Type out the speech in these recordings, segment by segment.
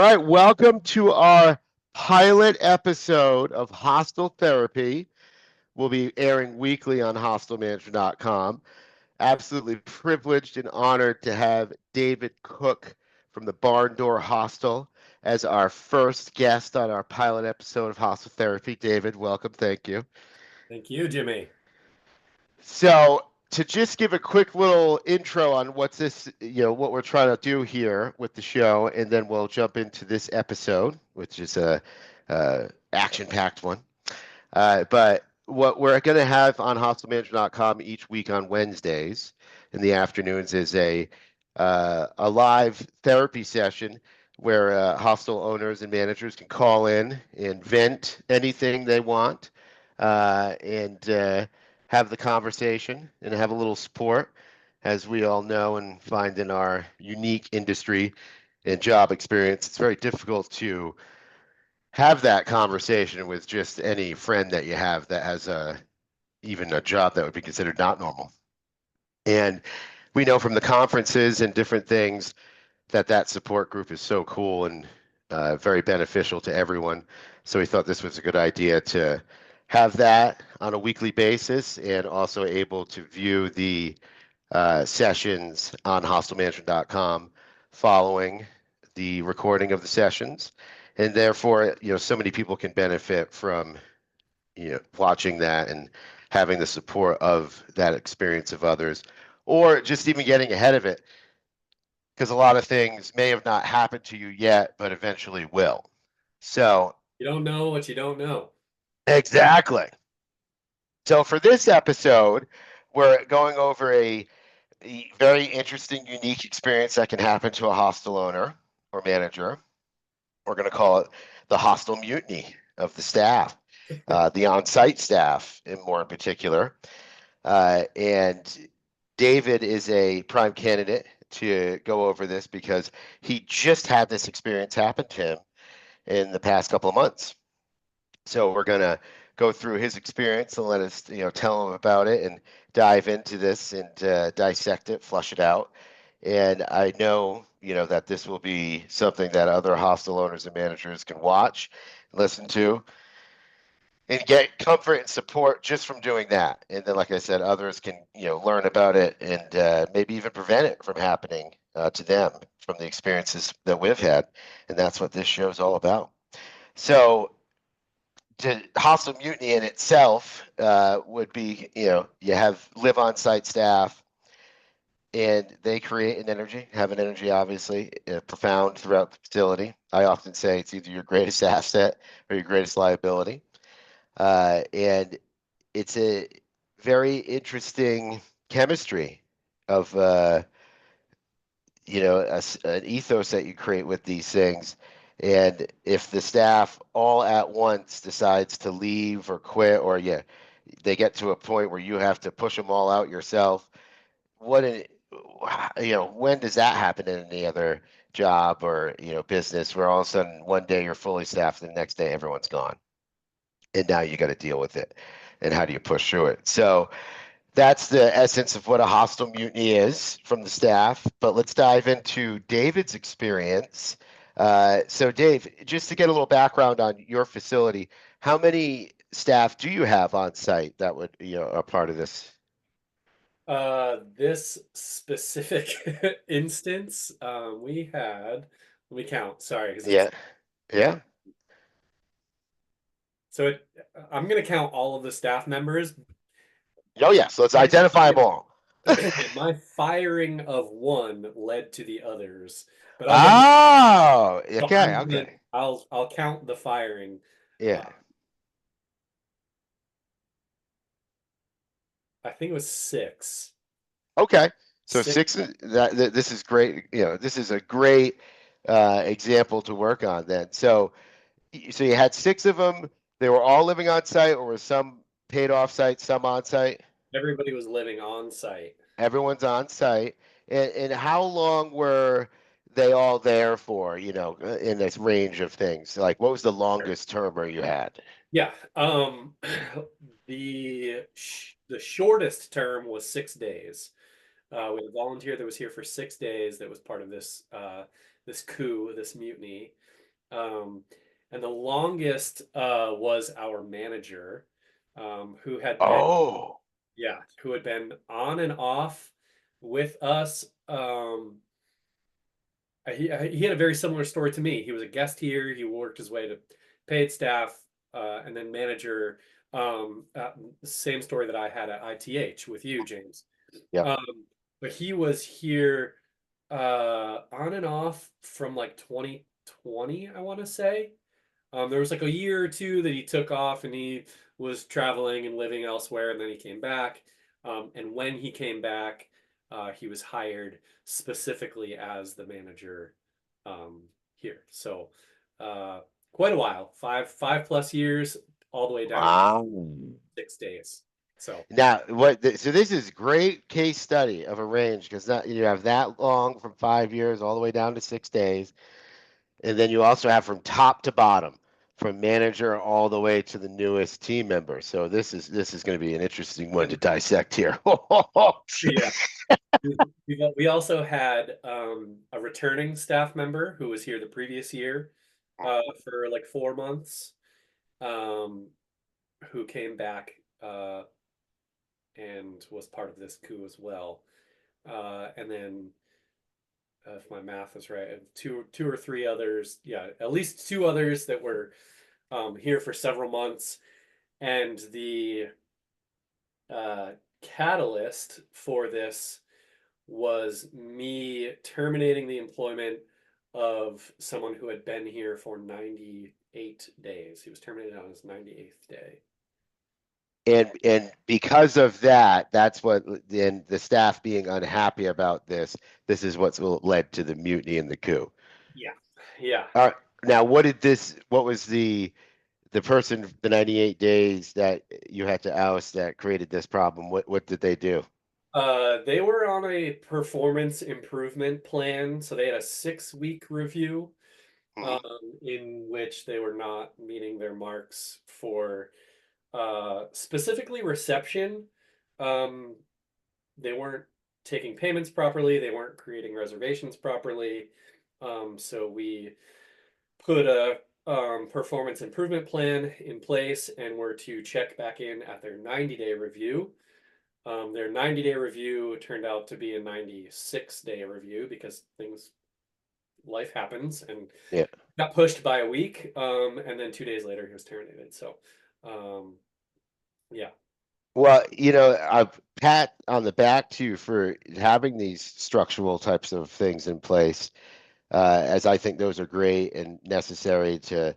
right, welcome to our pilot episode of Hostel Therapy. We'll be airing weekly on hostelmanager.com. Absolutely privileged and honored to have David Cook from the Barn Door Hostel as our first guest on our pilot episode of Hostel Therapy. David, welcome. Thank you. Thank you, Jimmy. So, to just give a quick little intro on what's this, what we're trying to do here with the show, and then we'll jump into this episode, which is a action-packed one. But what we're going to have on hostelmanager.com each week on Wednesdays in the afternoons is a live therapy session where hostel owners and managers can call in and vent anything they want and have the conversation and have a little support. As we all know and find in our unique industry and job experience, it's very difficult to have that conversation with just any friend that you have that has even a job that would be considered not normal. And we know from the conferences and different things that support group is so cool and very beneficial to everyone. So we thought this was a good idea to have that on a weekly basis and also able to view the sessions on hostelmanagement.com following the recording of the sessions. And therefore, so many people can benefit from, watching that and having the support of that experience of others, or just even getting ahead of it, because a lot of things may have not happened to you yet, but eventually will. So, You don't know what you don't know. exactly. So for this episode, we're going over a very interesting, unique experience that can happen to a hostel owner or manager. We're going to call it the hostel mutiny of the staff, the on-site staff, in more in particular. And David is a prime candidate to go over this because he just had this experience happen to him in the past couple of months. So we're going to go through his experience and let us, tell him about it and dive into this and dissect it, flush it out. And I know, that this will be something that other hostel owners and managers can watch, listen to, and get comfort and support just from doing that. And then, like I said, others can, learn about it and maybe even prevent it from happening to them from the experiences that we've had. And that's what this show is all about. So to hostel mutiny in itself would be, you have live on site staff and they create an energy, have an energy obviously profound throughout the facility. I often say it's either your greatest asset or your greatest liability. And it's a very interesting chemistry of, an ethos that you create with these things. And if the staff all at once decides to leave or quit, or they get to a point where you have to push them all out yourself, when does that happen in any other job or, business where all of a sudden one day you're fully staffed and the next day everyone's gone? And now you got to deal with it. And how do you push through it? So that's the essence of what a hostile mutiny is from the staff. But let's dive into David's experience. So, Dave, just to get a little background on your facility, how many staff do you have on site that would, are part of this? This specific instance, we had, let me count, sorry, because it's, Yeah, yeah. so I'm going to count all of the staff members. Oh, yes. Let's My, identify them all. my firing of one led to the others, but I'll go, Oh, so okay, okay. I'll count the firing. Yeah. Uh, I think it was six. Okay. So Six. six this is great. This is a great example to work on then. So you had six of them. They were all living on site, or was some paid off site, some on site? Everybody was living on site. Everyone's on site. And how long were they all there for, in this range of things? Like, what was the longest term where you had? Yeah. The shortest term was 6 days. We had a volunteer that was here for 6 days that was part of this coup, this mutiny. Um, and the longest was our manager, who had been, Oh, yeah, who had been on and off with us. He had a very similar story to me. He was a guest here. He worked his way to paid staff, and then manager. Same story that I had at ITH with you, James. yep. But he was here on and off from like 2020, I want to say. There was like a year or two that he took off and he was traveling and living elsewhere, and then he came back. And when he came back, he was hired specifically as the manager here. So uh, quite a while, five plus years, all the way down to Wow. 6 days. So Now, so this is great case study of a range because that you have that long from 5 years all the way down to 6 days, and then you also have from top to bottom, from manager all the way to the newest team member. So this is going to be an interesting one to dissect here. yeah. We also had a returning staff member who was here the previous year for like 4 months, um, who came back and was part of this coup as well. And then, if my math is right, two or three others, yeah, at least two others that were here for several months. And the uh, catalyst for this was me terminating the employment of someone who had been here for 98 days. He was terminated on his 98th day. And because of that, that's what then the staff being unhappy about this is what's led to the mutiny and the coup. Yeah. Yeah. All right. Now, what was the person, the 98 days that you had to oust that created this problem? What did they do? They were on a performance improvement plan. So they had a 6 week review um, Mhm. in which they were not meeting their marks for specifically reception. Um, they weren't taking payments properly. They weren't creating reservations properly. So we put a performance improvement plan in place and were to check back in at their 90-day review. Their 90-day review turned out to be a 96-day review because life happens, and Yeah. got pushed by a week. And then 2 days later, he was terminated. So, um, yeah. Well, I pat on the back to you for having these structural types of things in place, as I think those are great and necessary to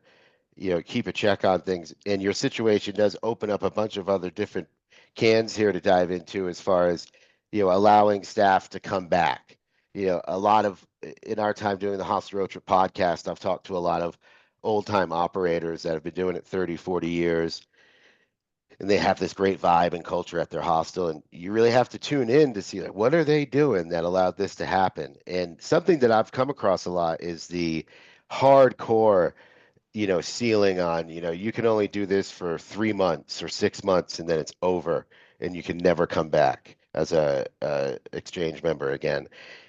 keep a check on things. And your situation does open up a bunch of other different cans here to dive into as far as, allowing staff to come back. A lot of in our time doing the Hostel Road Trip podcast, I've talked to a lot of old time operators that have been doing it 30, 40 years. And they have this great vibe and culture at their hostel. And you really have to tune in to see like what are they doing that allowed this to happen. And something that I've come across a lot is the hardcore ceiling on, you can only do this for 3 months or 6 months and then it's over and you can never come back as a exchange member again.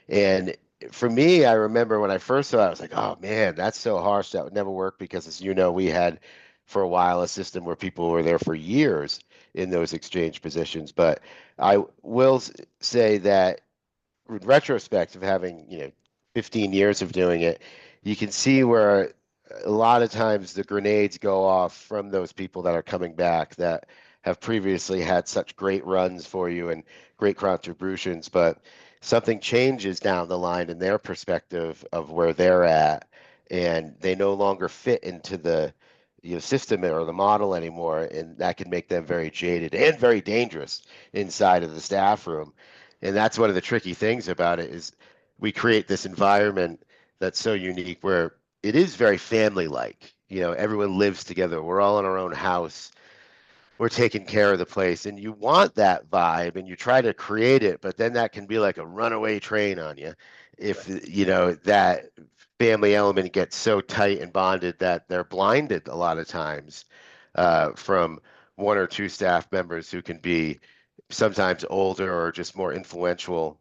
And for me, I remember when I first saw it, I was like, oh man, that's so harsh. That would never work because as you know, we had for a while a system where people were there for years in those exchange positions. But I will say that in retrospect of having 15 years of doing it, you can see where a lot of times the grenades go off from those people that are coming back that have previously had such great runs for you and great contributions, but something changes down the line in their perspective of where they're at, and they no longer fit into the system or the model anymore, and that can make them very jaded and very dangerous inside of the staff room. And that's one of the tricky things about it is we create this environment that's so unique where it is very family like. Everyone lives together. We're all in our own house. We're taking care of the place. And you want that vibe and you try to create it, but then that can be like a runaway train on you if Right. that family element gets so tight and bonded that they're blinded a lot of times from one or two staff members who can be sometimes older or just more influential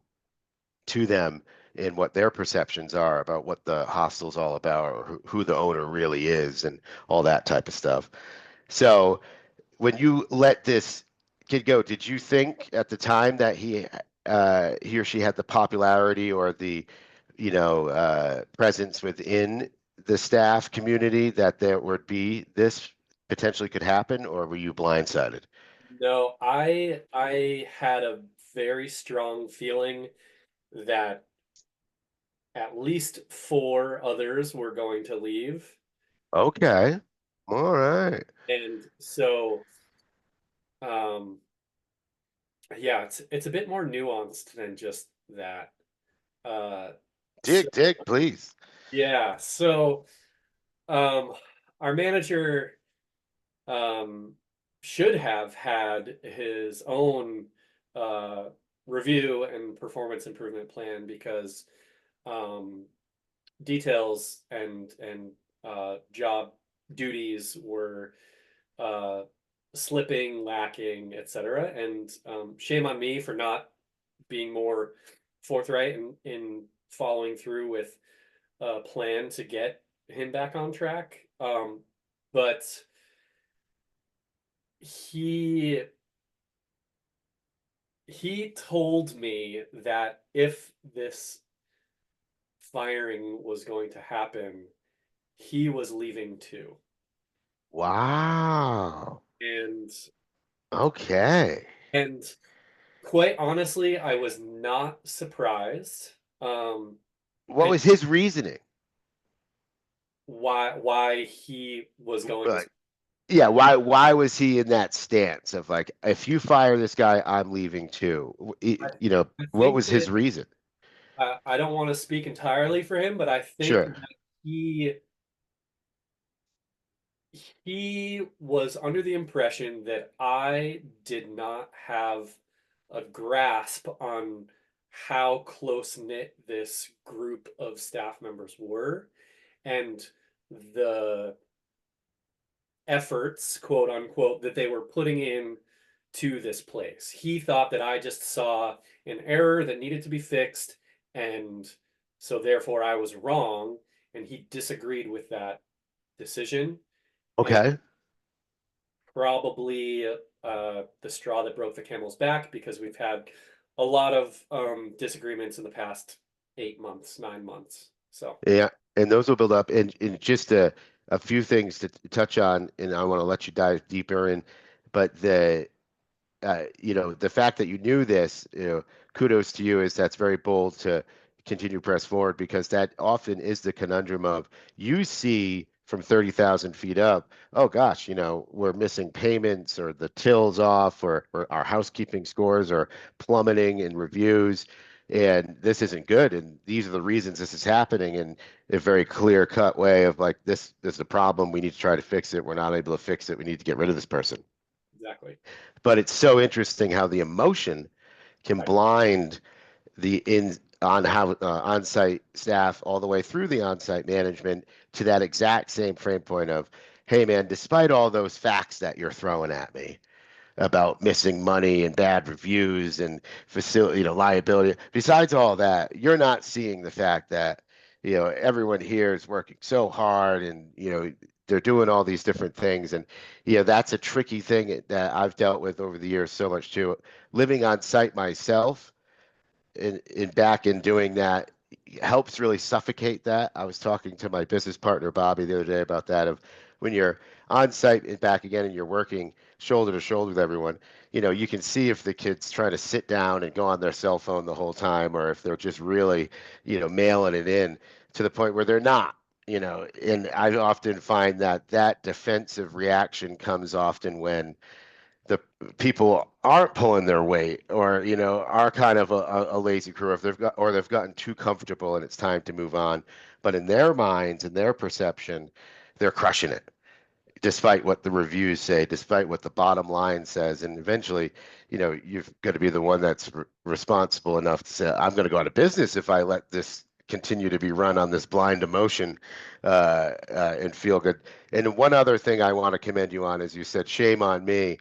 to them and what their perceptions are about what the hostel's all about, or who the owner really is, and all that type of stuff. So when you let this kid go, did you think at the time that he or she had the popularity or the, presence within the staff community that there would be this potentially could happen, or were you blindsided? No, I had a very strong feeling that at least four others were going to leave. Okay. All right. And so um yeah, it's a bit more nuanced than just that. Uh so Dig, please. yeah, so um our manager um should have had his own uh review and performance improvement plan because um details and job duties were uh, slipping, lacking, etc. And shame on me for not being more forthright in following through with a plan to get him back on track. But he he told me that if this firing was going to happen, he was leaving too. Wow. And Okay. and quite honestly, I was not surprised What and was his reasoning? why he was going to. Like, yeah, why was he in that stance of like, if you fire this guy, I'm leaving too? I, What think was that his reason? I don't want to speak entirely for him, but I think Sure. that he he was under the impression that I did not have a grasp on how close knit this group of staff members were and the efforts, quote unquote, that they were putting in to this place. He thought that I just saw an error that needed to be fixed, and so therefore I was wrong, and he disagreed with that decision, and Okay. probably the straw that broke the camel's back because we've had a lot of disagreements in the past 8 months, 9 months. So Yeah, and those will build up. And just a few things to touch on, and I want to let you dive deeper in, but the fact that you knew this, kudos to you, is that's very bold to continue to press forward, because that often is the conundrum of, you see from 30,000 feet up, oh gosh, we're missing payments, or the till's off, or our housekeeping scores are plummeting in reviews, and this isn't good. And these are the reasons this is happening, in a very clear cut way of like, this is a problem. We need to try to fix it. We're not able to fix it. We need to get rid of this person. exactly. But it's so interesting how the emotion can Right. blind the in on how on-site staff, all the way through the on-site management, to that exact same frame point of, hey man, despite all those facts that you're throwing at me about missing money and bad reviews and facility, liability, besides all that, you're not seeing the fact that, everyone here is working so hard, and they're doing all these different things. And that's a tricky thing that I've dealt with over the years so much too, living on site myself, in back in doing that, helps really suffocate that. I was talking to my business partner Bobby the other day about that, of when you're on site and back again, and you're working shoulder to shoulder with everyone, you can see if the kid's trying to sit down and go on their cell phone the whole time, or if they're just really, mailing it in to the point where they're not. And I often find that that defensive reaction comes often when the people aren't pulling their weight, or are kind of a lazy crew, if they've gotten too comfortable and it's time to move on. But in their minds and their perception, they're crushing it, despite what the reviews say, despite what the bottom line says. And eventually, you've got to be the one that's responsible enough to say, I'm going to go out of business if I let this continue to be run on this blind emotion, and feel good. And one other thing I want to commend you on is, you said, shame on me.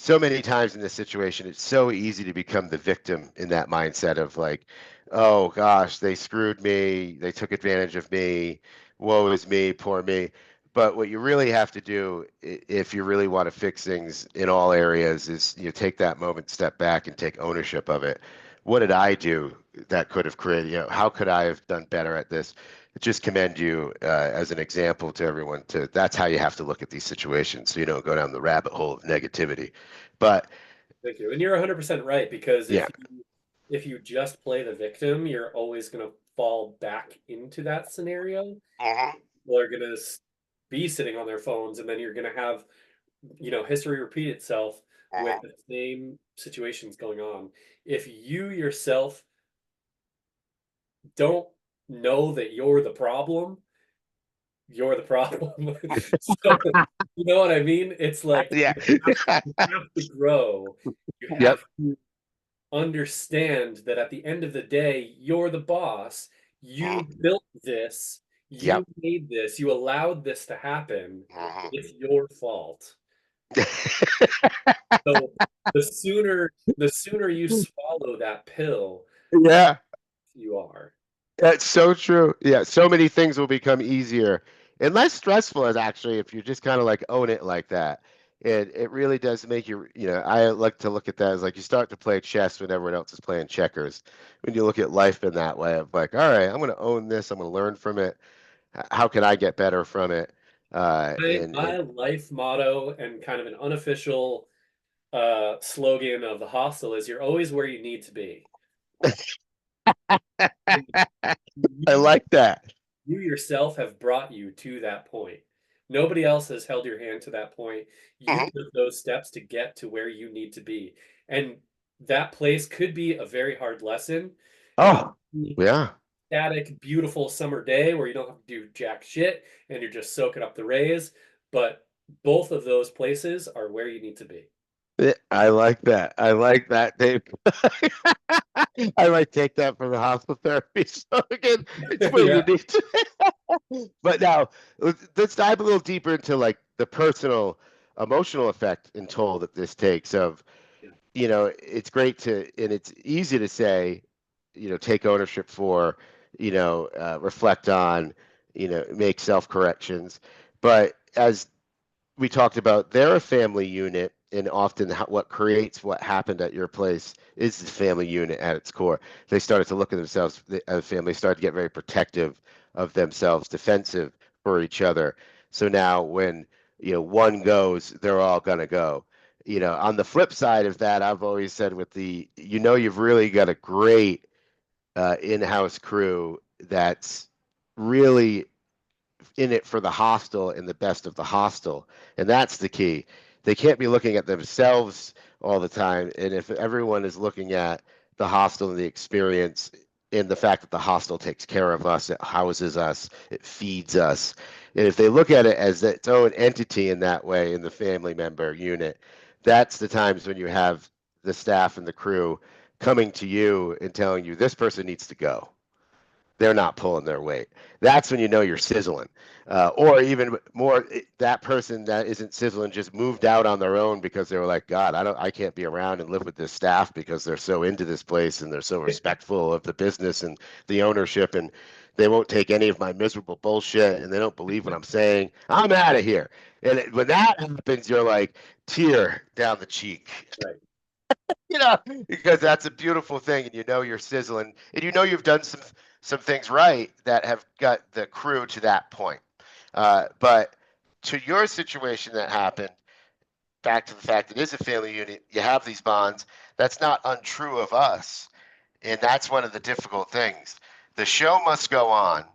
so many times in this situation, it's so easy to become the victim in that mindset of like, oh gosh, they screwed me, they took advantage of me, woe is me, poor me. But what you really have to do, if you really want to fix things in all areas, is you take that moment, step back, and take ownership of it. What did I do that could have created, how could I have done better at this? Just commend you as an example to everyone. That's how you have to look at these situations, so you don't go down the rabbit hole of negativity. But Thank you. And you're 100% right, because yeah. if you just play the victim, you're always going to fall back into that scenario. Mhm. People are going to be sitting on their phones, and then you're going to have, history repeat itself with Mhm. the same situations going on. If you yourself don't know that you're the problem. So, you know what I mean? It's like Yeah. you have to grow. You Yep. have to understand that at the end of the day, you're the boss. You Mhm. built this, Yep. you made this, you allowed this to happen. Mhm. It's your fault. So the sooner you swallow that pill, Yeah. you are. That's so true. Yeah, so many things will become easier and less stressful as actually if you just kind of like own it like that. It really does make you, I like to look at that as like you start to play chess when everyone else is playing checkers. When you look at life in that way of like, all right, I'm going to own this, I'm going to learn from it. How can I get better from it? My life motto and kind of an unofficial slogan of the hostel is you're always where you need to be. And I you like that. you yourself have brought you to that point. Nobody else has held your hand to that point. You Mhm. took those steps to get to where you need to be. And that place could be a very hard lesson. It Oh, could be yeah. static, beautiful summer day where you don't have to do jack shit and you're just soaking up the rays. But both of those places are where you need to be. I like that. I like that, Dave. I might take that from the hostel therapy slogan. It's where Yeah. you need to. But now let's dive a little deeper into like the personal emotional effect and toll that this takes of, it's great to, and it's easy to say, take ownership for, reflect on, make self corrections. But as we talked about, they're a family unit, and often what creates what happened at your place is the family unit at its core. They started to look at themselves as a family, started to get very protective of themselves, defensive for each other. So now when one goes, they're all gonna go. On the flip side of that, I've always said with you've really got a great in-house crew that's really in it for the hostel and the best of the hostel. And that's the key. They can't be looking at themselves all the time. And if everyone is looking at the hostel and the experience and the fact that the hostel takes care of us, it houses us, it feeds us. And if they look at it as its own entity in that way in the family member unit, that's the times when you have the staff and the crew coming to you and telling you this person needs to go, they're not pulling their weight. That's when you know you're sizzling. Or even more, that person that isn't sizzling just moved out on their own because they were like, God, I can't be around and live with this staff because they're so into this place and they're so respectful of the business and the ownership, and they won't take any of my miserable bullshit and they don't believe what I'm saying. I'm out of here. And when that happens, you're like, tear down the cheek. Right. Because that's a beautiful thing, and you're sizzling, and you've done some things right that have got the crew to that point. But to your situation that happened, back to the fact it is a family unit, you have these bonds. That's not untrue of us, and that's one of the difficult things. The show must go on.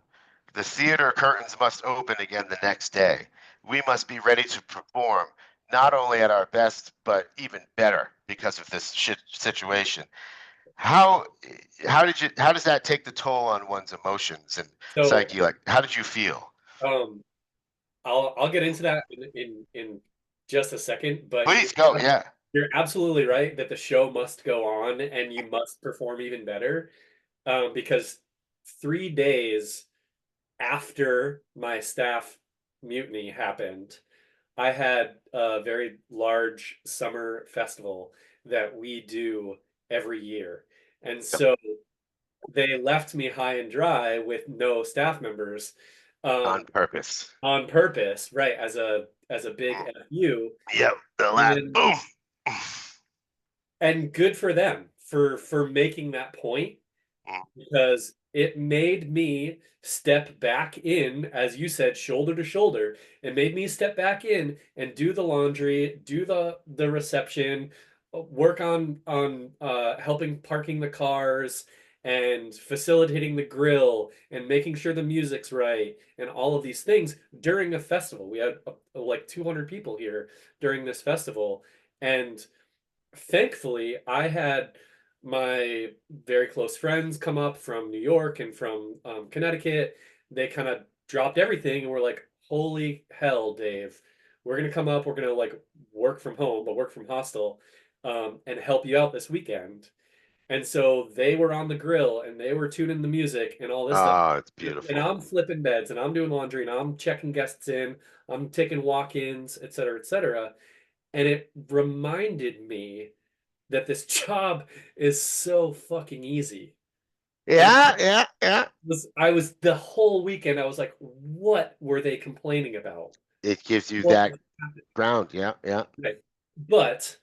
The theater curtains must open again the next day. We must be ready to perform, not only at our best, but even better because of this shit situation. How how does that take the toll on one's emotions and So psyche? Like, how did you feel? um I'll get into that in just a second, but Please go. Yeah. you're absolutely right that the show must go on and you must perform even better. Because 3 days after my staff mutiny happened, I had a very large summer festival that we do every year. And Yep. so they left me high and dry with no staff members, On um, purpose. on purpose, right? As a big Mm. FU. Yep. The last And boom. and good for them for making that point, Mm. because it made me step back in, as you said, shoulder to shoulder. It made me step back in and do the laundry, do the reception, work on helping parking the cars and facilitating the grill and making sure the music's right and all of these things during a festival. We had like 200 people here during this festival, and thankfully, I had my very close friends come up from New York and from Connecticut. They kind of dropped everything and were like, "Holy hell, Dave, we're gonna come up. We're gonna like work from home, but work from hostel, and help you out this weekend." And so they were on the grill and they were tuning the music and all this stuff. Oh, it's And beautiful. I'm flipping beds and I'm doing laundry and I'm checking guests in. I'm taking walk-ins, et cetera, et cetera. And it reminded me that this job is so fucking easy. And Yeah, yeah, yeah. I was the whole weekend, I was like, what were they complaining about? It gives you What that was happening? ground. Yeah, yeah. Right. But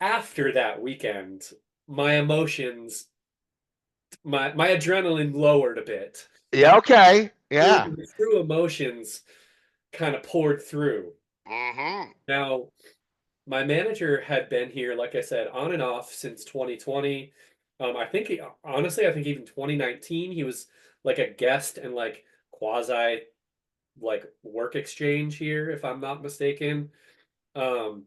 after that weekend, my emotions, my adrenaline lowered a bit. Yeah, okay. True, Yeah. true emotions kind of poured through. Mm-hmm. Now, my manager had been here, like I said, on and off since 2020. I think honestly, I think even 2019, he was like a guest and like quasi like work exchange here, if I'm not mistaken. Um,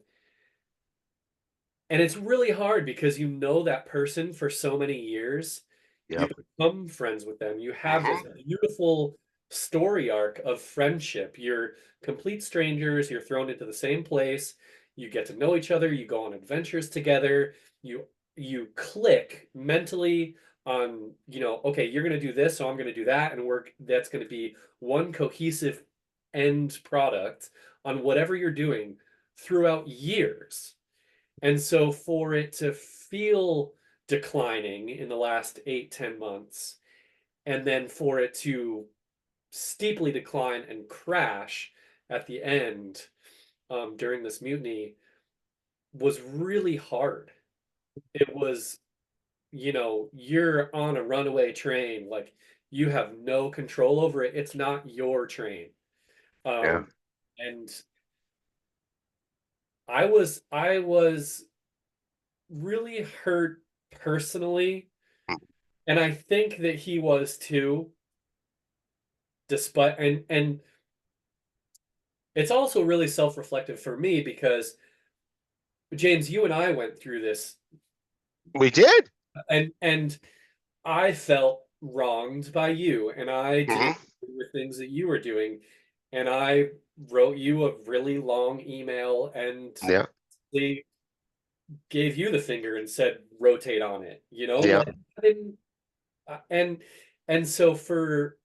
and it's really hard because you know that person for so many years. You Yep. become friends with them. You have this Mm-hmm. beautiful story arc of friendship. You're complete strangers. You're thrown into the same place. You get to know each other. You go on adventures together. You click mentally on, okay, you're going to do this, so I'm going to do that, and that's going to be one cohesive end product on whatever you're doing throughout years. And so for it to feel declining in the last 8, 10 months, and then for it to steeply decline and crash at the end, during this mutiny, was really hard. It was, you're on a runaway train, like you have no control over it. It's not your train. Yeah. Um, and I was really hurt personally. And I think that he was too, despite and it's also really self-reflective for me because James, you and I went through this, We did. and I felt wronged by you, and I didn't Mm-hmm. agree with things that you were doing, and I wrote you a really long email and Yeah. they gave you the finger and said rotate on it, Yeah. like I didn't, and so for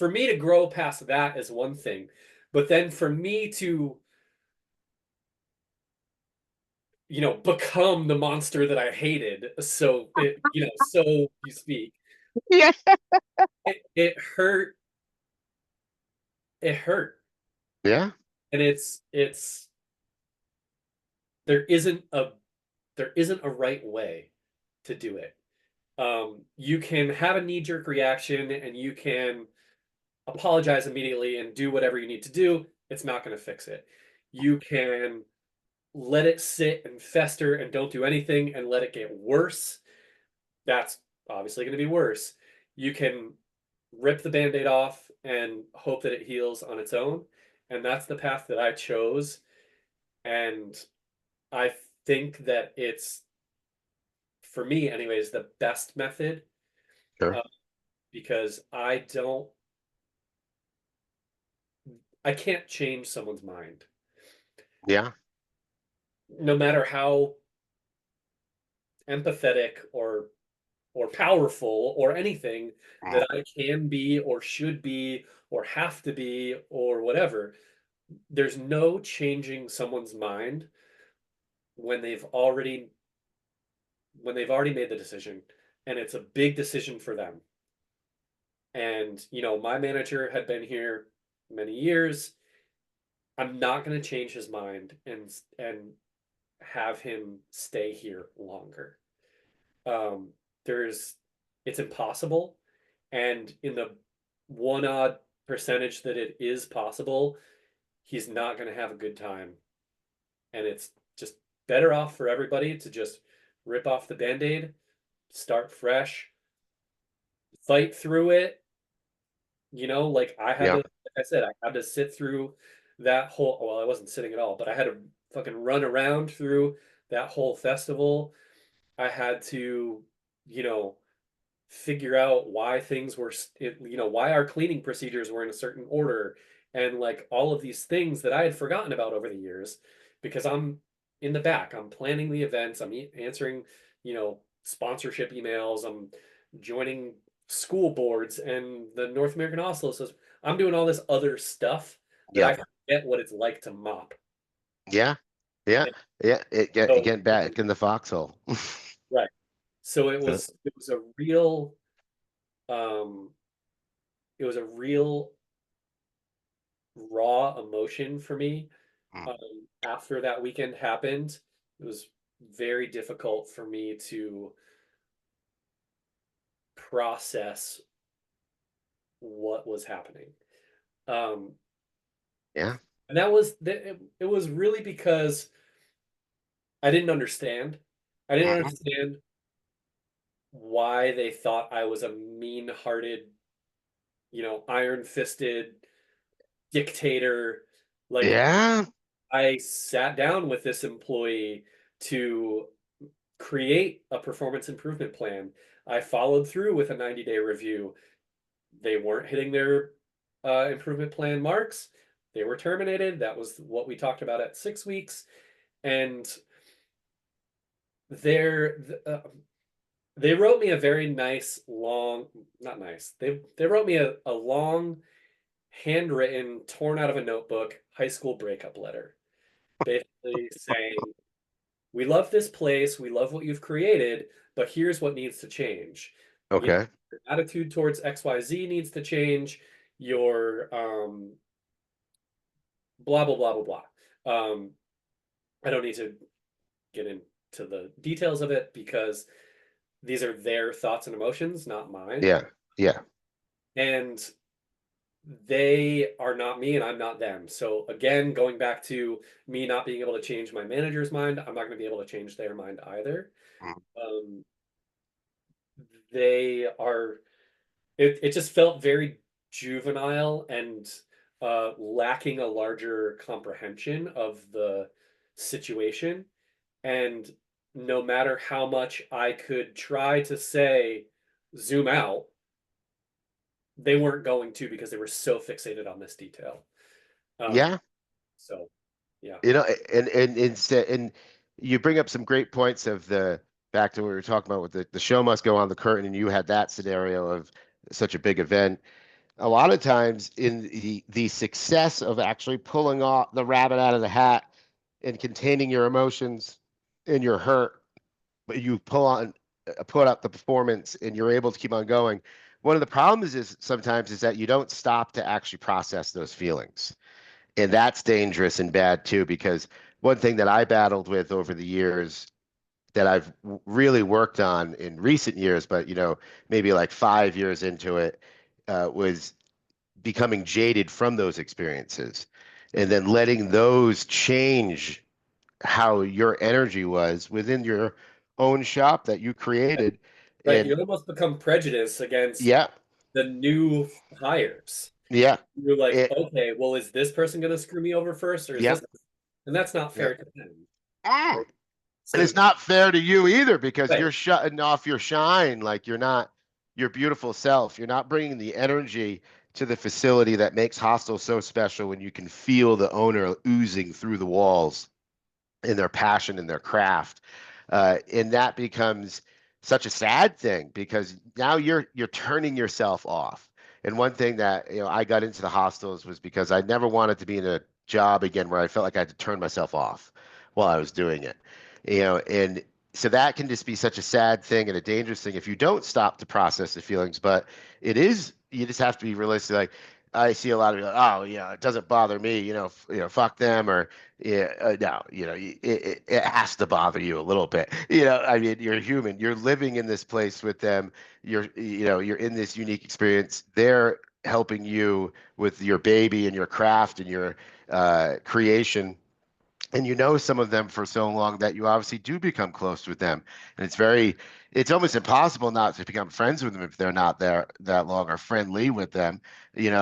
me to grow past that is one thing, but then for me to, become the monster that I hated, so you speak, Yeah. it hurt. It hurt. Yeah. And it's there isn't a there isn't a right way to do it. You can have a knee-jerk reaction and you can apologize immediately and do whatever you need to do. It's not going to fix it. You can let it sit and fester and don't do anything and let it get worse. That's obviously going to be worse. You can rip the band-aid off and hope that it heals on its own. And that's the path that I chose. And I think that it's, for me anyways, the best method, Sure. uh, because I can't change someone's mind. Yeah. No matter how empathetic or powerful or anything Mm. that I can be or should be or have to be or whatever, there's no changing someone's mind when they've already made the decision, and it's a big decision for them. And my manager had been here many years. I'm not going to change his mind and have him stay here longer. Um, there's it's impossible, and in the one odd percentage that it is possible, he's not going to have a good time, and it's just better off for everybody to just rip off the band-aid, start fresh, fight through it. Like Yeah. like I said, I had to sit through that whole, well, I wasn't sitting at all, but I had to fucking run around through that whole festival. I had to, you know, figure out why things were, why our cleaning procedures were in a certain order, and like all of these things that I had forgotten about over the years, because I'm in the back, I'm planning the events, I'm answering, sponsorship emails, I'm joining school boards and the North American Hostel Association. I'm doing all this other stuff that I Yep. forget what it's like to mop. Yeah. Yeah. And Yeah. so, Get back in the foxhole. right. So um, it was a real raw emotion for me. After that weekend happened, it was very difficult for me to process what was happening. Um, Yeah. and it was really because I didn't understand. I didn't Mhm. understand why they thought I was a mean-hearted, iron-fisted dictator. Like, Yeah. I sat down with this employee to create a performance improvement plan. I followed through with a 90-day review. They weren't hitting their improvement plan marks. They were terminated. That was what we talked about at 6 weeks. And they're, they wrote me a very nice, long, not nice. They wrote me a long, handwritten, torn out of a notebook high school breakup letter, basically saying, we love this place, we love what you've created, but here's what needs to change. Okay. Your attitude towards XYZ needs to change. Your blah blah blah blah blah. I don't need to get into the details of it because these are their thoughts and emotions, not mine. Yeah. Yeah. And they are not me and I'm not them. So again, going back to me not being able to change my manager's mind, I'm not going to be able to change their mind either. Mhm. Um, they are it just felt very juvenile and lacking a larger comprehension of the situation. And no matter how much I could try to say zoom out, they weren't going to, because they were so fixated on this detail. um Yeah. so yeah. And you bring up some great points of the back to what we were talking about with the show must go on the curtain, and you had that scenario of such a big event. A lot of times in the success of actually pulling off the rabbit out of the hat and containing your emotions and your hurt, but you put up the performance and you're able to keep on going. One of the problems is sometimes is that you don't stop to actually process those feelings. And that's dangerous and bad too, because one thing that I battled with over the years that I've really worked on in recent years, but maybe like 5 years into it, was becoming jaded from those experiences and then letting those change how your energy was within your own shop that you created. Right, And you almost become prejudiced against yeah, the new hires. yeah, You're like, it, okay, well, is this person going to screw me over first, or is yeah, this? And that's not yeah. fair to them. Mm. Right? And So, it's not fair to you either because right, you're shutting off your shine. Like you're not your beautiful self. You're not bringing the energy to the facility that makes Hostel so special when you can feel the owner oozing through the walls in their passion and their craft. And that becomes such a sad thing because now you're turning yourself off. And one thing that I got into the hostels was because I never wanted to be in a job again where I felt like I had to turn myself off while I was doing it. And so that can just be such a sad thing and a dangerous thing if you don't stop to process the feelings. But it is, you just have to be realistic. Like I see a lot of people, oh, yeah, it doesn't bother me, fuck them, or yeah, no, it has to bother you a little bit. I mean, you're human. You're living in this place with them. You're in this unique experience. They're helping you with your baby and your craft and your creation, and some of them for so long that you obviously do become close with them. And it's almost impossible not to become friends with them if they're not there that long, or friendly with them.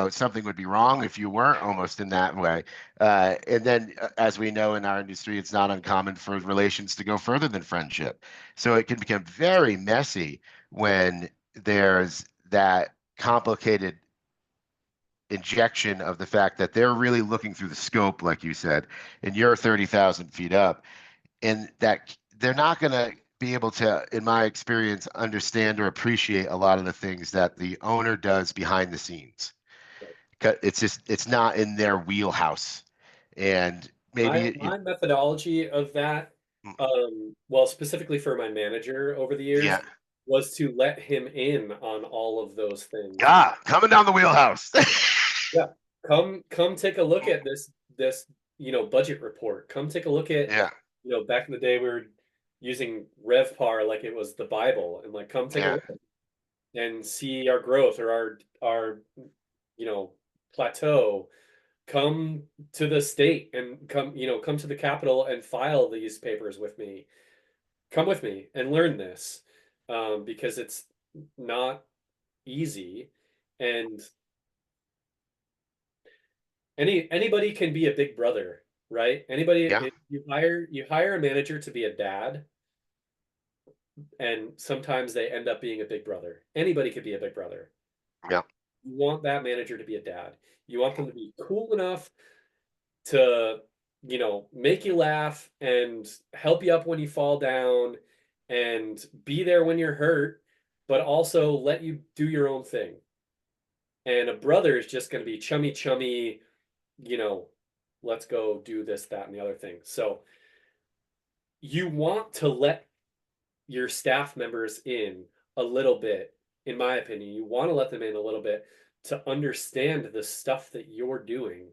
Something would be wrong if you weren't almost in that way. And then as we know in our industry, it's not uncommon for relations to go further than friendship, so it can become very messy when there's that complicated injection of the fact that they're really looking through the scope, like you said, and you're 30,000 feet up, and that they're not going to be able to, in my experience, understand or appreciate a lot of the things that the owner does behind the scenes. 'Cause it's not in their wheelhouse. And My maybe, my methodology of that, well, specifically for my manager over the years, yeah, was to let him in on all of those things. coming down the wheelhouse. Yeah, come take a look at this budget report. Come take a look at, Yeah, back in the day we were using RevPAR like it was the Bible, and like come take a yeah, look and see our growth or our plateau. Come to the state and come to the Capitol and file these papers with me. Come with me and learn this, because it's not easy, and anybody can be a big brother, right? yeah, Anybody, you hire a manager to be a dad, and sometimes they end up being a big brother. Anybody could be a big brother. yeah, You want that manager to be a dad. You want them to be cool enough to, make you laugh and help you up when you fall down and be there when you're hurt, but also let you do your own thing. And a brother is just going to be chummy, chummy, you know, let's go do this, that, and the other thing. So you want to let your staff members in a little bit, in my opinion. You want to let them in a little bit to understand the stuff that you're doing.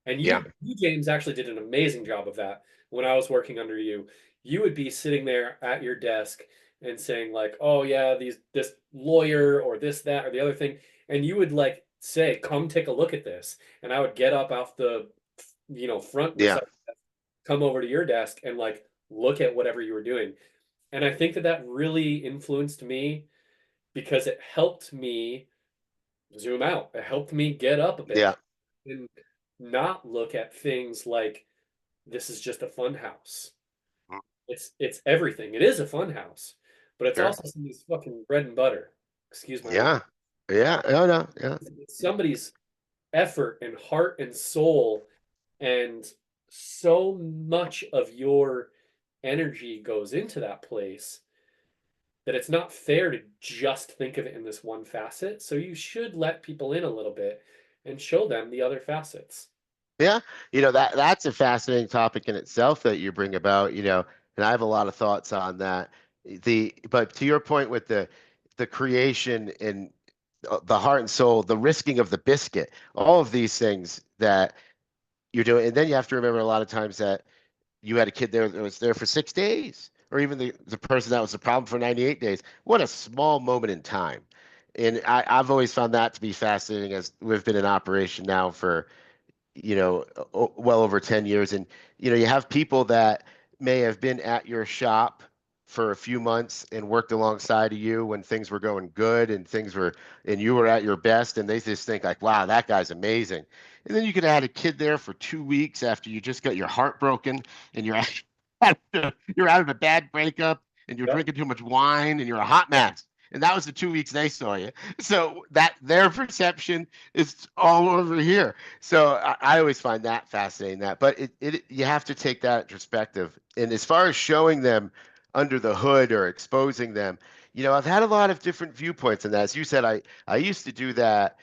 And yeah, you, James, actually did an amazing job of that when I was working under you. You would be sitting there at your desk and saying like, "Oh yeah, this lawyer or this that or the other thing," and you would like say, "Come take a look at this," and I would get up off the front yeah, reception, come over to your desk and like look at whatever you were doing. And I think that that really influenced me because it helped me zoom out. It helped me get up a bit yeah, and not look at things like this is just a fun house. It's everything. It is a fun house, but it's sure, also somebody's fucking bread and butter. Excuse my language. yeah, yeah, oh no, yeah, It's somebody's effort and heart and soul, and so much of your energy goes into that place that it's not fair to just think of it in this one facet. So you should let people in a little bit and show them the other facets. yeah. That's a fascinating topic in itself that you bring about. And I have a lot of thoughts on that. But to your point with the creation and the heart and soul, the risking of the biscuit, all of these things that you're doing, and then you have to remember a lot of times that you had a kid there that was there for 6 days, or even the person that was the problem for 98 days. What a small moment in time. And I've always found that to be fascinating, as we've been in operation now for well over 10 years. And, you have people that may have been at your shop for a few months and worked alongside of you when things were going good and you were at your best. And they just think like, wow, that guy's amazing. And then you could have had a kid there for 2 weeks after you just got your heart broken and you're out of a bad breakup and you're Yep. drinking too much wine and you're a hot mess. And that was the 2 weeks they saw you. So that their perception is all over here. So I always find that fascinating. But you have to take that in perspective. And as far as showing them under the hood or exposing them, I've had a lot of different viewpoints on that. As you said, I used to do that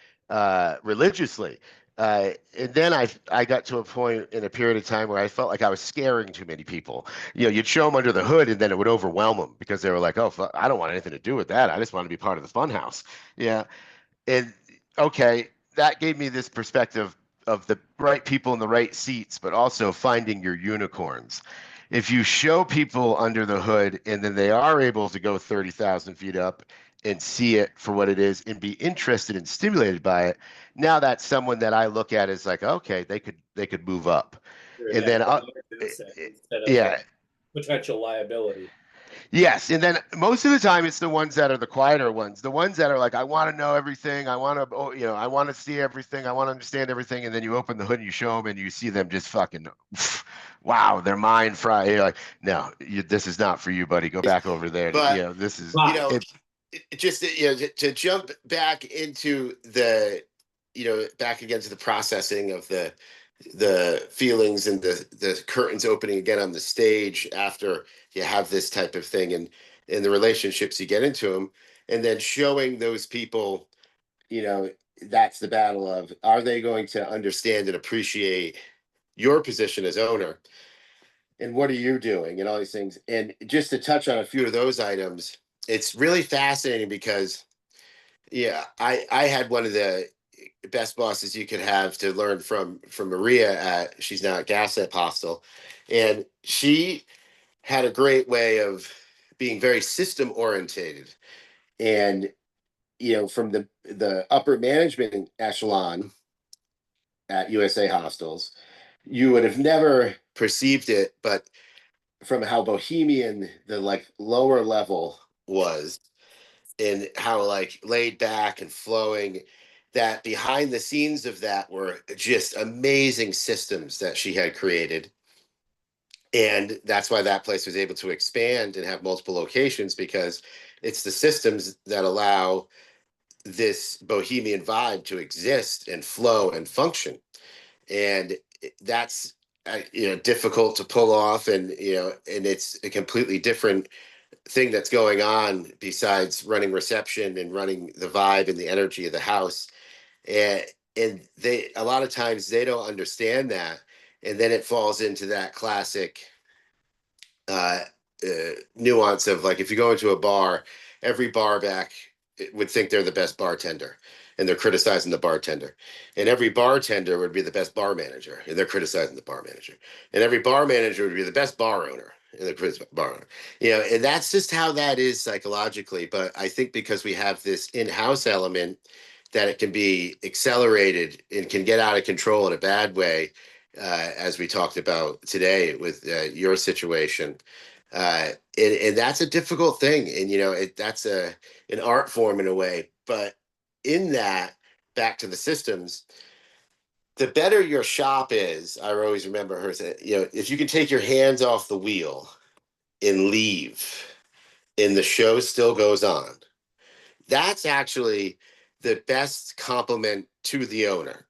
religiously. And then I got to a point in a period of time where I felt like I was scaring too many people. You'd show them under the hood, and then it would overwhelm them because they were like, "Oh, fuck, I don't want anything to do with that. I just want to be part of the fun house." Yeah, and okay, that gave me this perspective of the right people in the right seats, but also finding your unicorns. If you show people under the hood and then they are able to go 30,000 feet up and see it for what it is and be interested and stimulated by it, now that's someone that I look at as like, okay, they could move up. You're a And net then asset instead of a yeah, potential liability. yes, and then most of the time it's the ones that are the quieter ones, the ones that are like, I want to know everything, I want to, I want to see everything, I want to understand everything, and then you open the hood and you show them, and you see them just fucking, wow, their mind fried. You're like, no, this is not for you, buddy. Go back over there. But This is, Wow. just to jump back into the back again to the processing of the feelings and the curtains opening again on the stage after you have this type of thing, and the relationships you get into them, and then showing those people, that's the battle of, are they going to understand and appreciate your position as owner, and what are you doing, and all these things. And just to touch on a few of those items, it's really fascinating because I had one of the best bosses you could have to learn from Maria. She's now at Gaslit Hostel, and she had a great way of being very system orientated. And from the upper management echelon at USA Hostels, you would have never perceived it, but from how bohemian the like lower level was, and how like laid back and flowing, that behind the scenes of that were just amazing systems that she had created. And that's why that place was able to expand and have multiple locations, because it's the systems that allow this bohemian vibe to exist and flow and function. And that's difficult to pull off, and and it's a completely different thing that's going on besides running reception and running the vibe and the energy of the house. And they, a lot of times they don't understand that, and then it falls into that classic uh, nuance of like, if you go into a bar, every bar back would think they're the best bartender, and they're criticizing the bartender, and every bartender would be the best bar manager, and they're criticizing the bar manager, and every bar manager would be the best bar owner, and they're criticizing the bar owner. And that's just how that is psychologically. But I think because we have this in-house element, that it can be accelerated and can get out of control in a bad way, as we talked about today with your situation. And that's a difficult thing. And, that's an art form in a way. But in that, back to the systems, the better your shop is, I always remember her saying, if you can take your hands off the wheel and leave, and the show still goes on, that's actually the best compliment to the owner,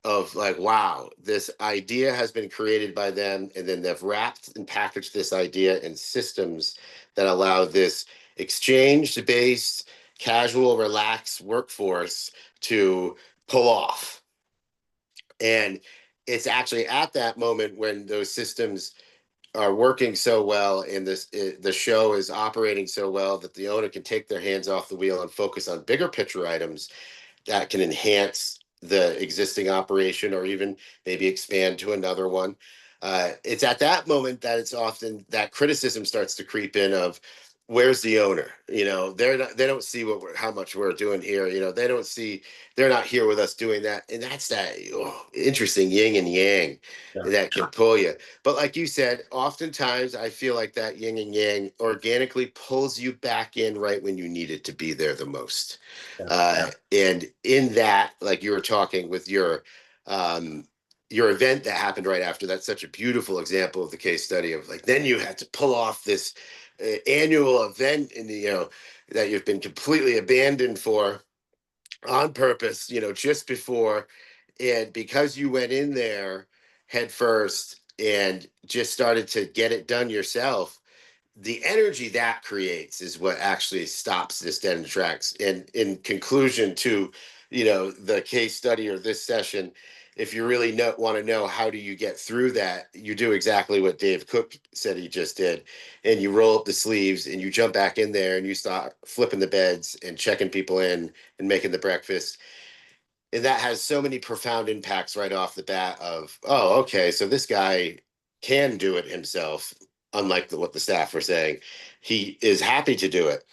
of like, wow, this idea has been created by them, and then they've wrapped and packaged this idea in systems that allow this exchange based, casual, relaxed workforce to pull off. And it's actually at that moment when those systems are working so well, and the show is operating so well, that the owner can take their hands off the wheel and focus on bigger picture items that can enhance the existing operation, or even maybe expand to another one. It's at that moment that it's often that criticism starts to creep in of, where's the owner? They don't see how much we're doing here. They don't see, they're not here with us doing that. And that's that interesting yin and yang that can pull you. But like you said, oftentimes I feel like that yin and yang organically pulls you back in right when you need it to be there the most. And in that, like you were talking with your event that happened right after, that's such a beautiful example of the case study of like, then you had to pull off this annual event in the that you've been completely abandoned for, on purpose, just before, and because you went in there head first and just started to get it done yourself, the energy that creates is what actually stops this dead in tracks. And in conclusion to the case study or this session, if you really want to know how do you get through that, you do exactly what Dave Cook said he just did, and you roll up the sleeves and you jump back in there and you start flipping the beds and checking people in and making the breakfast. And that has so many profound impacts right off the bat of, oh, okay, so this guy can do it himself, unlike what the staff were saying. He is happy to do it.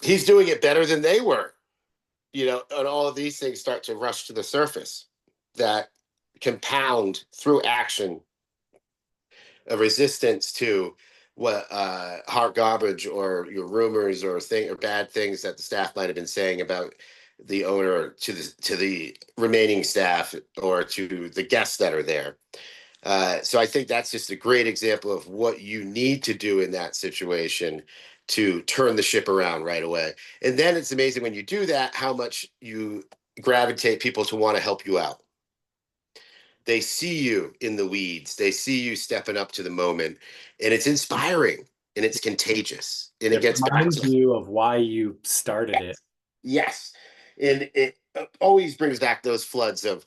He's doing it better than they were, and all of these things start to rush to the surface that compound through action a resistance to what hot garbage or your rumors or bad things that the staff might have been saying about the owner to the remaining staff or to the guests that are there. So I think that's just a great example of what you need to do in that situation to turn the ship around right away. And then it's amazing when you do that, how much you gravitate people to want to help you out. They see you in the weeds. They see you stepping up to the moment, and it's inspiring and it's contagious. And it gets back reminds to you of why you started it. yes, and it always brings back those floods of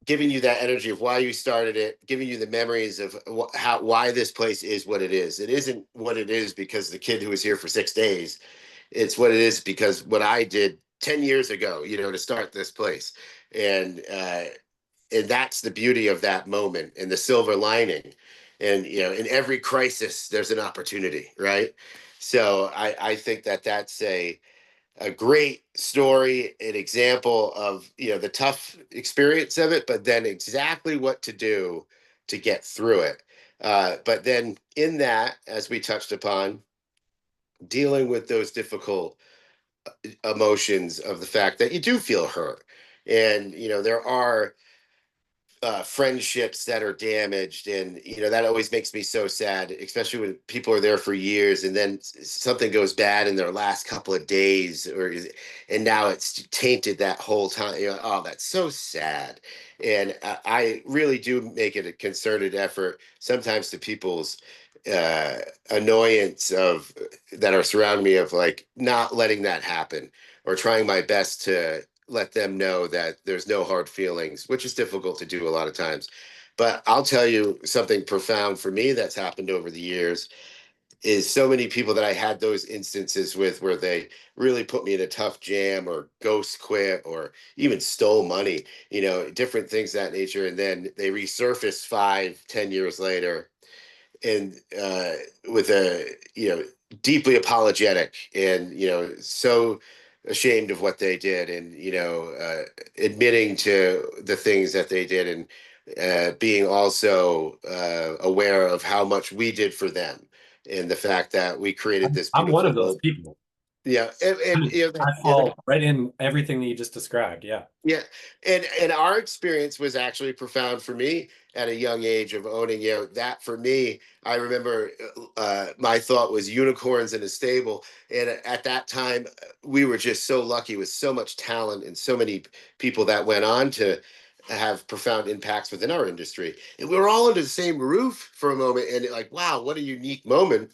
giving you that energy of why you started it, giving you the memories of why this place is what it is. It isn't what it is because the kid who was here for 6 days. It's what it is because what I did 10 years ago, to start this place. And that's the beauty of that moment and the silver lining. And in every crisis there's an opportunity, right? So I think that's a great story, an example of the tough experience of it, but then exactly what to do to get through it. But then in that, as we touched upon, dealing with those difficult emotions of the fact that you do feel hurt, and there are friendships that are damaged, and that always makes me so sad, especially when people are there for years and then something goes bad in their last couple of days, and now it's tainted that whole time. Oh, that's so sad. And I really do make it a concerted effort sometimes to people's annoyance of that are surrounding me, of like not letting that happen, or trying my best to let them know that there's no hard feelings, which is difficult to do a lot of times. But I'll tell you something profound for me that's happened over the years is so many people that I had those instances with where they really put me in a tough jam or ghost quit or even stole money, different things of that nature. And then they resurface 5, 10 years later, and with a deeply apologetic and so ashamed of what they did, and admitting to the things that they did, and being also aware of how much we did for them, and the fact that we created this I'm one beautiful of those world. people. Yeah, and I fall right in everything that you just described. Yeah. yeah, and our experience was actually profound for me at a young age of owning. That for me, I remember my thought was unicorns in a stable, and at that time, we were just so lucky with so much talent and so many people that went on to have profound impacts within our industry, and we were all under the same roof for a moment, and like, wow, what a unique moment.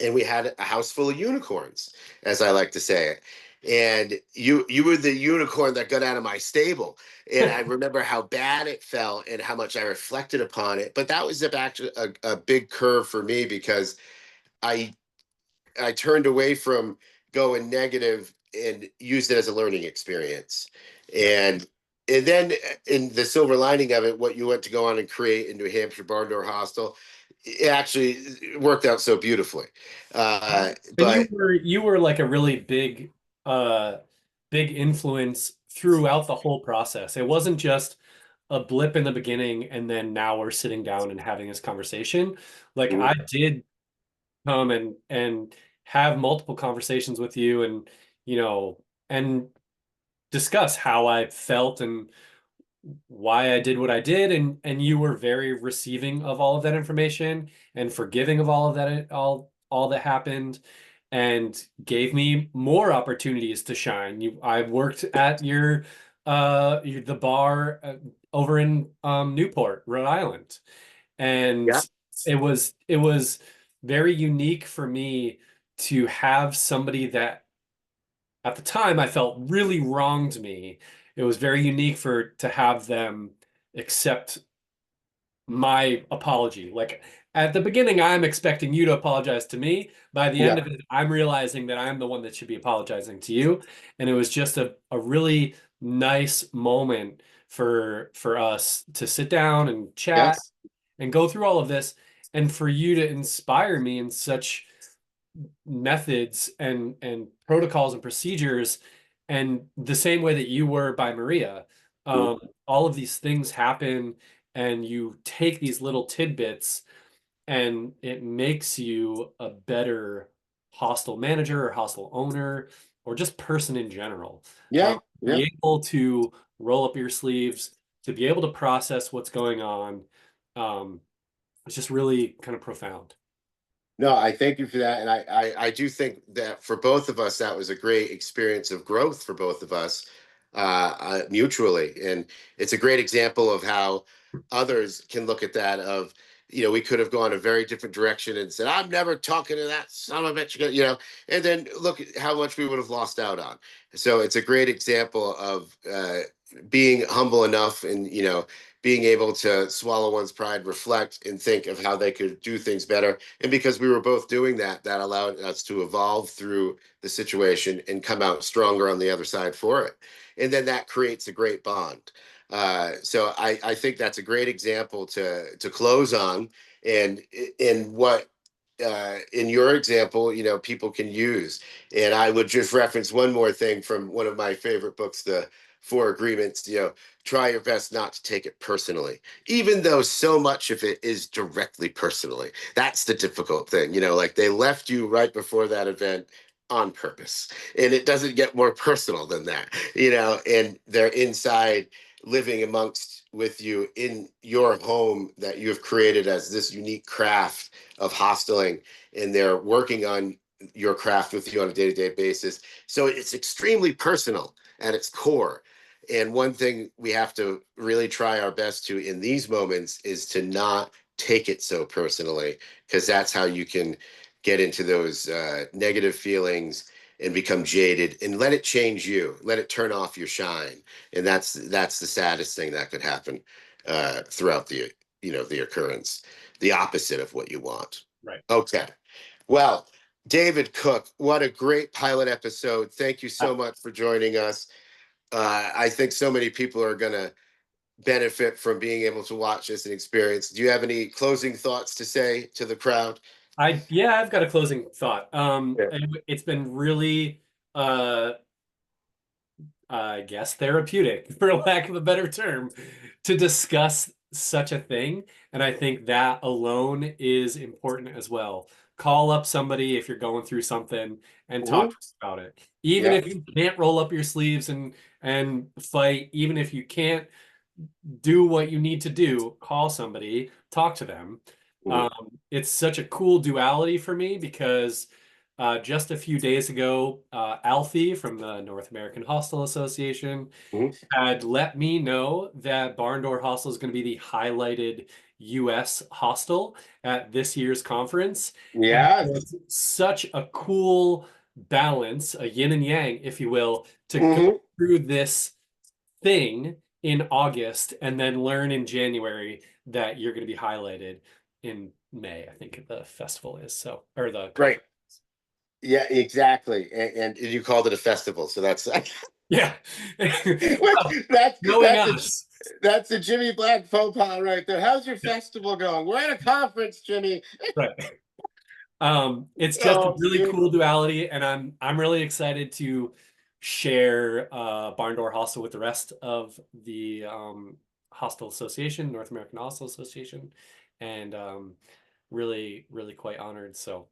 And we had a house full of unicorns, as I like to say it. And you were the unicorn that got out of my stable. And I remember how bad it felt and how much I reflected upon it. But that was actually a big curve for me, because I I turned away from going negative and used it as a learning experience. Yeah. And then in the silver lining of it, what you went to go on and create in New Hampshire Barn Door Hostel, it actually worked out so beautifully. And But you were like a really uh big influence throughout the whole process. It wasn't just a blip in the beginning and then now we're sitting down and having this conversation. Like I did come and have multiple conversations with you, and and discuss how I felt and why I did what I did, and you were very receiving of all of that information and forgiving of all of that, all that happened, and gave me more opportunities to shine. I worked at the bar over in Newport, Rhode Island, and yeah, it was very unique for me to have somebody that at the time I felt really wronged me. It was very unique to have them accept my apology. Like at the beginning, I'm expecting you to apologize to me. By the end Yeah. of it, I'm realizing that I'm the one that should be apologizing to you. And it was just a really nice moment for us to sit down and chat Yes. and go through all of this, and for you to inspire me in such methods and protocols and procedures, and the same way that you were by Maria. Mhm. All of these things happen, and you take these little tidbits, and it makes you a better hostel manager or hostel owner or just person in general. Yeah. Yeah. Be able to roll up your sleeves, to be able to process what's going on. Um, it's just really kind of profound. No, I thank you for that. And I do think that for both of us, that was a great experience of growth for both of us mutually. And it's a great example of how others can look at that of, we could have gone a very different direction and said, I'm never talking to that son of a bitch, and then look at how much we would have lost out on. So it's a great example of being humble enough and, being able to swallow one's pride, reflect, and think of how they could do things better. And because we were both doing that, that allowed us to evolve through the situation and come out stronger on the other side for it. And then that creates a great bond. So I think that's a great example to close on, and in what in your example, people can use. And I would just reference one more thing from one of my favorite books, The Four Agreements. Try your best not to take it personally, even though so much of it is directly personally. That's the difficult thing. Like they left you right before that event on purpose, and it doesn't get more personal than that. And they're inside living amongst with you in your home that you have created as this unique craft of hosteling, and they're working on your craft with you on a day-to-day basis. So it's extremely personal at its core. And one thing we have to really try our best to in these moments is to not take it so personally, because that's how you can get into those negative feelings and become jaded, and let it change you, let it turn off your shine. And that's the saddest thing that could happen throughout the occurrence, the opposite of what you want. Right. Okay. Well, David Cook, what a great pilot episode. Thank you so much for joining us. I think so many people are going to benefit from being able to watch this and experience. Do you have any closing thoughts to say to the crowd? I've got a closing thought. Yeah. It's been really, uh, I guess, therapeutic, for lack of a better term, to discuss such a thing. And I think that alone is important as well. Call up somebody if you're going through something and talk Mhm. to us about it. Even Yeah. if you can't roll up your sleeves and fight, even if you can't do what you need to do, call somebody, talk to them. Mhm. It's such a cool duality for me because just a few days ago, Alfie from the North American Hostel Association Mhm. had let me know that Barn Door Hostel is going to be the highlighted US hostel at this year's conference. And Yeah. so it's such a cool balance, a yin and yang, if you will, to go Mhm. through this thing in August and then learn in January that you're going to be highlighted in May, I think the festival is. So, or the Right. conference. Yeah, exactly. And you called it a festival, so that's Yeah. which Well, that's knowing that's a us. that's a Jimmy Black faux pas right there. How's your festival going? We're at a conference, Jimmy. Right. It's just a Oh, really cool beautiful. duality, and I'm really excited to share Barn Door Hostel with the rest of the Hostel Association, North American Hostel Association, and really, really quite honored. So,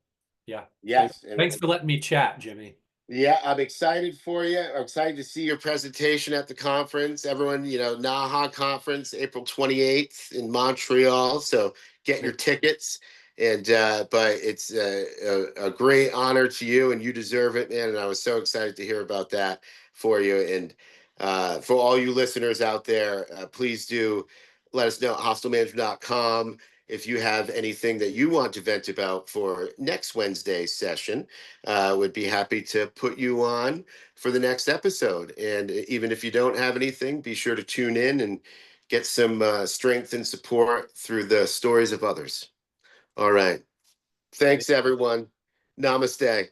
yeah, Yes, thanks for letting me chat, Jimmy. yeah, I'm excited for you. I'm excited to see your presentation at the conference. Everyone, NAHA conference, April 28th in Montreal. So get your tickets. And but it's a great honor to you, and you deserve it, man. And I was so excited to hear about that for you. And for all you listeners out there, please do let us know at hostelmanagement.com. if you have anything that you want to vent about for next Wednesday's session, would be happy to put you on for the next episode. And even if you don't have anything, be sure to tune in and get some strength and support through the stories of others. All right. Thanks, everyone. Namaste.